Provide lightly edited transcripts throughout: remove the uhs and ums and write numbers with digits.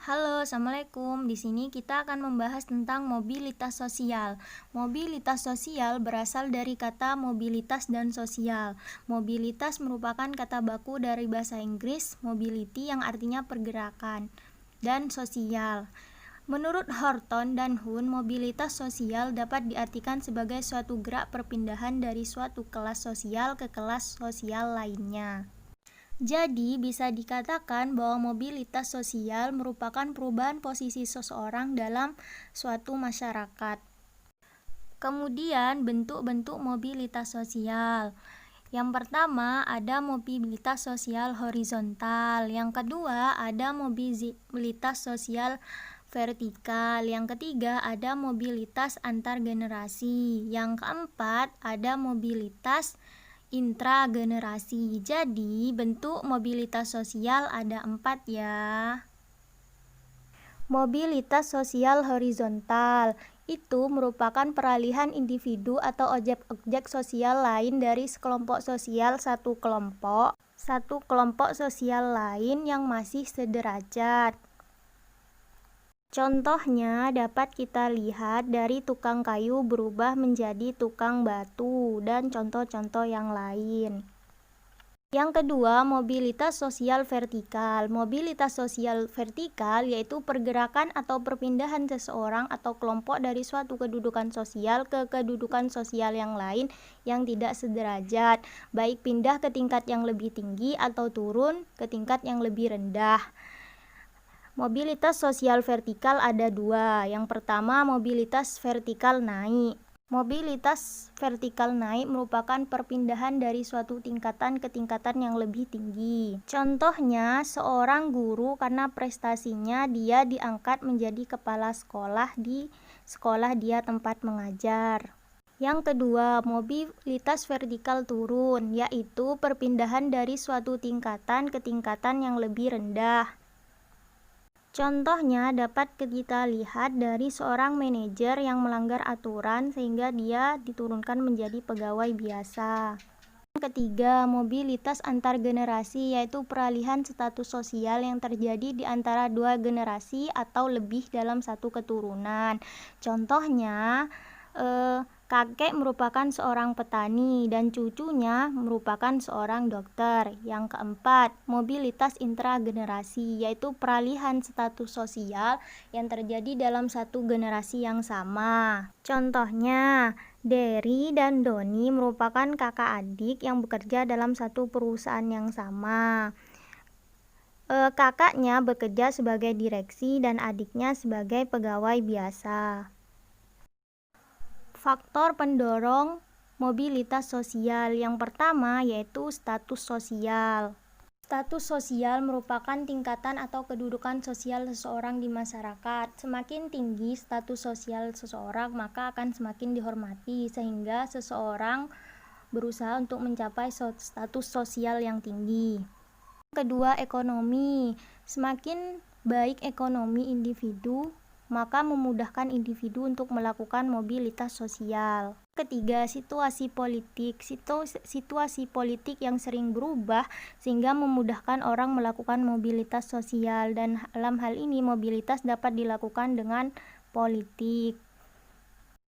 Halo, Assalamualaikum. Di sini kita akan membahas tentang mobilitas sosial. Mobilitas sosial berasal dari kata mobilitas dan sosial. Mobilitas merupakan kata baku dari bahasa Inggris, mobility yang artinya pergerakan, dan sosial. Menurut Horton dan Hun, mobilitas sosial dapat diartikan sebagai suatu gerak perpindahan dari suatu kelas sosial ke kelas sosial lainnya. Jadi, bisa dikatakan bahwa mobilitas sosial merupakan perubahan posisi seseorang dalam suatu masyarakat. Kemudian, bentuk-bentuk mobilitas sosial. Yang pertama, ada mobilitas sosial horizontal. Yang kedua, ada mobilitas sosial vertikal. Yang ketiga, ada mobilitas antar generasi. Yang keempat, ada mobilitas intragenerasi. Jadi, bentuk mobilitas sosial ada 4 ya. Mobilitas sosial horizontal itu merupakan peralihan individu atau objek-objek sosial lain dari sekelompok sosial satu kelompok sosial lain yang masih sederajat. Contohnya dapat kita lihat dari tukang kayu berubah menjadi tukang batu dan contoh-contoh yang lain. Yang kedua, mobilitas sosial vertikal. Mobilitas sosial vertikal yaitu pergerakan atau perpindahan seseorang atau kelompok dari suatu kedudukan sosial ke kedudukan sosial yang lain yang tidak sederajat, baik pindah ke tingkat yang lebih tinggi atau turun ke tingkat yang lebih rendah. Mobilitas sosial vertikal ada 2. Yang pertama, mobilitas vertikal naik. Mobilitas vertikal naik merupakan perpindahan dari suatu tingkatan ke tingkatan yang lebih tinggi. Contohnya, seorang guru karena prestasinya dia diangkat menjadi kepala sekolah di sekolah dia tempat mengajar. Yang kedua, mobilitas vertikal turun, yaitu perpindahan dari suatu tingkatan ke tingkatan yang lebih rendah. Contohnya dapat kita lihat dari seorang manajer yang melanggar aturan sehingga dia diturunkan menjadi pegawai biasa. Yang ketiga, mobilitas antar generasi yaitu peralihan status sosial yang terjadi di antara dua generasi atau lebih dalam satu keturunan. Contohnya, kakek merupakan seorang petani dan cucunya merupakan seorang dokter. Yang keempat, mobilitas intragenerasi yaitu peralihan status sosial yang terjadi dalam satu generasi yang sama. Contohnya, Derry dan Doni merupakan kakak adik yang bekerja dalam satu perusahaan yang sama. Kakaknya bekerja sebagai direksi dan adiknya sebagai pegawai biasa. Faktor pendorong mobilitas sosial yang pertama yaitu status sosial. Status sosial merupakan tingkatan atau kedudukan sosial seseorang di masyarakat. Semakin tinggi status sosial seseorang, maka akan semakin dihormati, sehingga seseorang berusaha untuk mencapai status sosial yang tinggi. Kedua, ekonomi. Semakin baik ekonomi individu, maka memudahkan individu untuk melakukan mobilitas sosial. Ketiga, situasi politik. Situasi politik yang sering berubah sehingga memudahkan orang melakukan mobilitas sosial, dan dalam hal ini mobilitas dapat dilakukan dengan politik.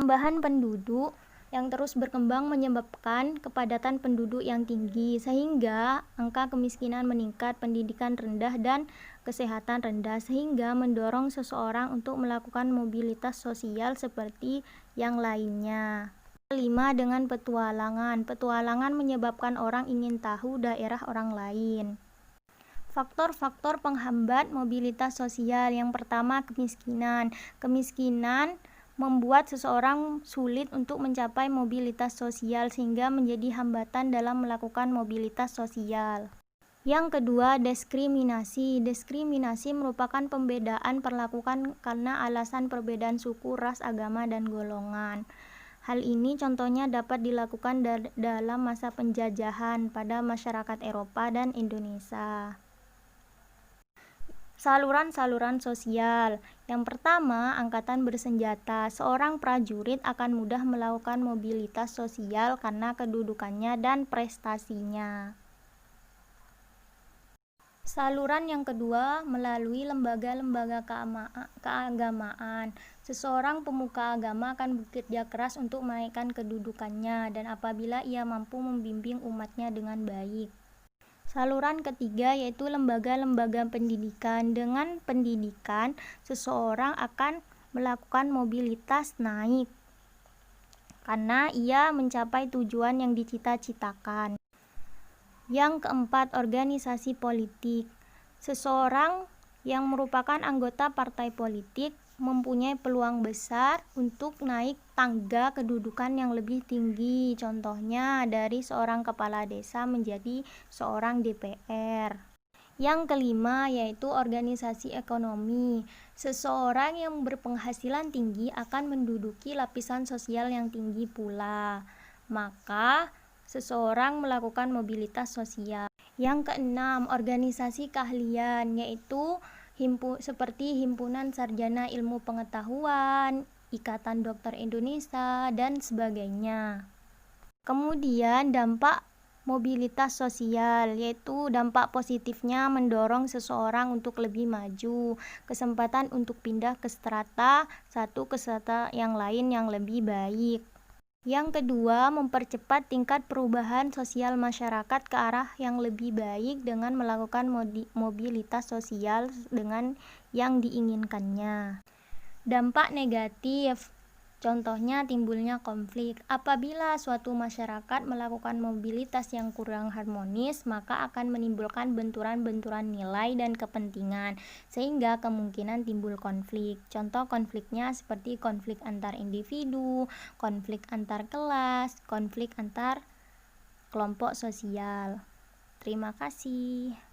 Tambahan penduduk yang terus berkembang menyebabkan kepadatan penduduk yang tinggi sehingga angka kemiskinan meningkat, pendidikan rendah, dan kesehatan rendah, sehingga mendorong seseorang untuk melakukan mobilitas sosial seperti yang lainnya. Kelima, dengan petualangan. Petualangan menyebabkan orang ingin tahu daerah orang lain. Faktor-faktor penghambat mobilitas sosial. Yang pertama, kemiskinan. Kemiskinan membuat seseorang sulit untuk mencapai mobilitas sosial sehingga menjadi hambatan dalam melakukan mobilitas sosial. Yang kedua, diskriminasi. Diskriminasi merupakan pembedaan perlakuan karena alasan perbedaan suku, ras, agama, dan golongan. Hal ini contohnya dapat dilakukan dalam masa penjajahan pada masyarakat Eropa dan Indonesia. Saluran-saluran sosial. Yang pertama, angkatan bersenjata. Seorang prajurit akan mudah melakukan mobilitas sosial karena kedudukannya dan prestasinya. Saluran yang kedua melalui lembaga-lembaga keagamaan. Seseorang pemuka agama akan bekerja keras untuk menaikkan kedudukannya dan apabila ia mampu membimbing umatnya dengan baik. Saluran ketiga yaitu lembaga-lembaga pendidikan. Dengan pendidikan, seseorang akan melakukan mobilitas naik karena ia mencapai tujuan yang dicita-citakan. Yang keempat, organisasi politik. Seseorang yang merupakan anggota partai politik mempunyai peluang besar untuk naik tangga kedudukan yang lebih tinggi. Contohnya dari seorang kepala desa menjadi seorang DPR. Yang kelima yaitu organisasi ekonomi. Seseorang yang berpenghasilan tinggi akan menduduki lapisan sosial yang tinggi pula. Maka seseorang melakukan mobilitas sosial. Yang keenam, organisasi keahlian, yaitu seperti Himpunan Sarjana Ilmu Pengetahuan, Ikatan Dokter Indonesia, dan sebagainya. Kemudian dampak mobilitas sosial, yaitu dampak positifnya mendorong seseorang untuk lebih maju, kesempatan untuk pindah ke strata satu ke strata yang lain yang lebih baik. Yang kedua, mempercepat tingkat perubahan sosial masyarakat ke arah yang lebih baik dengan melakukan mobilitas sosial dengan yang diinginkannya. Dampak negatif, contohnya timbulnya konflik. Apabila suatu masyarakat melakukan mobilitas yang kurang harmonis, maka akan menimbulkan benturan-benturan nilai dan kepentingan, sehingga kemungkinan timbul konflik. Contoh konfliknya seperti konflik antar individu, konflik antar kelas, konflik antar kelompok sosial. Terima kasih.